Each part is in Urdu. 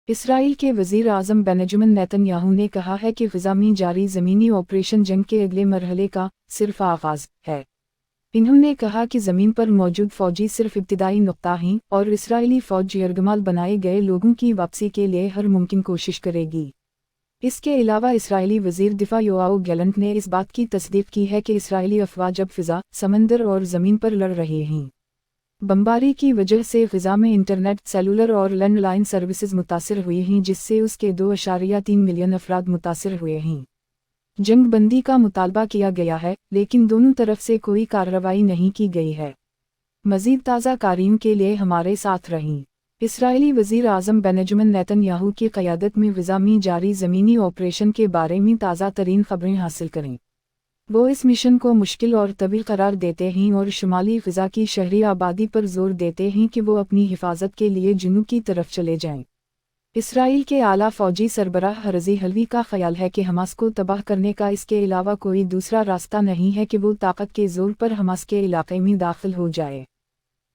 اسرائیل کے وزیر اعظم بینجمن نیتن یاہو نے کہا ہے کہ غزہ میں جاری زمینی آپریشن جنگ کے اگلے مرحلے کا صرف آغاز ہے۔ انہوں نے کہا کہ زمین پر موجود فوجی صرف ابتدائی نقطہ ہیں اور اسرائیلی فوج یرغمال بنائے گئے لوگوں کی واپسی کے لیے ہر ممکن کوشش کرے گی۔ اس کے علاوہ اسرائیلی وزیر دفاع یوآو گیلنٹ نے اس بات کی تصدیق کی ہے کہ اسرائیلی افواج اب فضا، سمندر اور زمین پر لڑ رہے ہیں۔ بمباری کی وجہ سے غزہ میں انٹرنیٹ، سیلولر اور لینڈ لائن سروسز متاثر ہوئے ہیں، جس سے اس کے 2.3 ملین افراد متاثر ہوئے ہیں۔ جنگ بندی کا مطالبہ کیا گیا ہے، لیکن دونوں طرف سے کوئی کارروائی نہیں کی گئی ہے۔ مزید تازہ کاریوں کے لیے ہمارے ساتھ رہیں۔ اسرائیلی وزیر اعظم بینجمن نیتن یاہو کی قیادت میں غزہ میں جاری زمینی آپریشن کے بارے میں تازہ ترین خبریں حاصل کریں۔ وہ اس مشن کو مشکل اور طویل قرار دیتے ہیں اور شمالی غزہ کی شہری آبادی پر زور دیتے ہیں کہ وہ اپنی حفاظت کے لیے جنوب کی طرف چلے جائیں۔ اسرائیل کے اعلیٰ فوجی سربراہ رضی حلوی کا خیال ہے کہ حماس کو تباہ کرنے کا اس کے علاوہ کوئی دوسرا راستہ نہیں ہے کہ وہ طاقت کے زور پر حماس کے علاقے میں داخل ہو جائے۔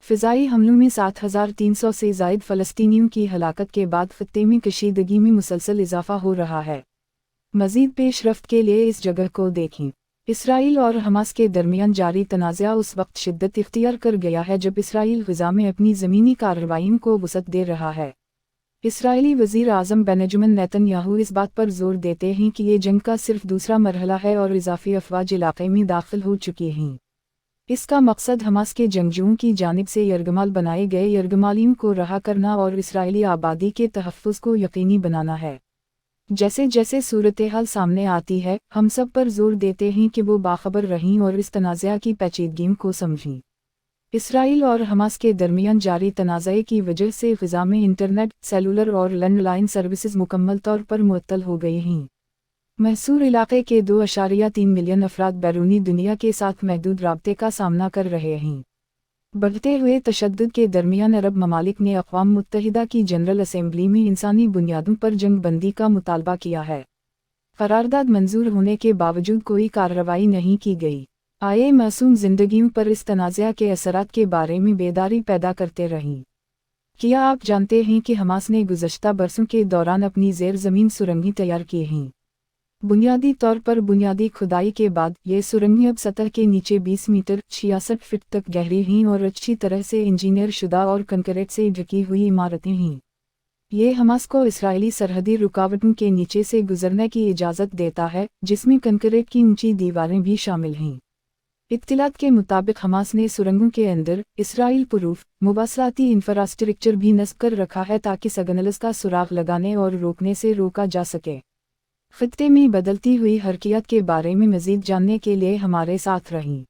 فضائی حملوں میں 7,300 سے زائد فلسطینیوں کی ہلاکت کے بعد خطے میں کشیدگی میں مسلسل اضافہ ہو رہا ہے۔ مزید پیش رفت کے لیے اس جگہ کو دیکھیں۔ اسرائیل اور حماس کے درمیان جاری تنازع اس وقت شدت اختیار کر گیا ہے جب اسرائیل غزہ میں اپنی زمینی کارروائیوں کو وسعت دے رہا ہے۔ اسرائیلی وزیر اعظم بینجمن نیتن یاہو اس بات پر زور دیتے ہیں کہ یہ جنگ کا صرف دوسرا مرحلہ ہے اور اضافی افواج علاقے میں داخل ہو چکی ہیں۔ اس کا مقصد حماس کے جنگجوؤں کی جانب سے یرغمال بنائے گئے یرغمالیوں کو رہا کرنا اور اسرائیلی آبادی کے تحفظ کو یقینی بنانا ہے۔ جیسے جیسے صورتحال سامنے آتی ہے، ہم سب پر زور دیتے ہیں کہ وہ باخبر رہیں اور اس تنازع کی پیچیدگیوں کو سمجھیں۔ اسرائیل اور حماس کے درمیان جاری تنازع کی وجہ سے غزہ میں انٹرنیٹ، سیلولر اور لینڈ لائن سروسز مکمل طور پر معطل ہو گئی ہیں۔ محصور علاقے کے 2.3 ملین افراد بیرونی دنیا کے ساتھ محدود رابطے کا سامنا کر رہے ہیں۔ بڑھتے ہوئے تشدد کے درمیان عرب ممالک نے اقوام متحدہ کی جنرل اسمبلی میں انسانی بنیادوں پر جنگ بندی کا مطالبہ کیا ہے۔ قرارداد منظور ہونے کے باوجود کوئی کارروائی نہیں کی گئی۔ آئے معصوم زندگیوں پر اس تنازع کے اثرات کے بارے میں بیداری پیدا کرتے رہیں۔ کیا آپ جانتے ہیں کہ حماس نے گزشتہ برسوں کے دوران اپنی زیر زمین سرنگیں تیار کی ہیں؟ بنیادی طور پر بنیادی کھدائی کے بعد یہ سرنگیں اب سطح کے نیچے 20 میٹر 66 فٹ تک گہری ہیں اور اچھی طرح سے انجینئر شدہ اور کنکریٹ سے ڈھکی ہوئی عمارتیں ہیں۔ یہ حماس کو اسرائیلی سرحدی رکاوٹوں کے نیچے سے گزرنے کی اجازت دیتا ہے، جس میں کنکریٹ کی اونچی دیواریں بھی شامل ہیں۔ اطلاعات کے مطابق حماس نے سرنگوں کے اندر اسرائیل پروف مواصلاتی انفراسٹرکچر بھی نصب کر رکھا ہے تاکہ سگنلز کا سراغ لگانے اور روکنے سے روکا جا سکے۔ خطے میں بدلتی ہوئی حرکیات کے بارے میں مزید جاننے کے لیے ہمارے ساتھ رہیں۔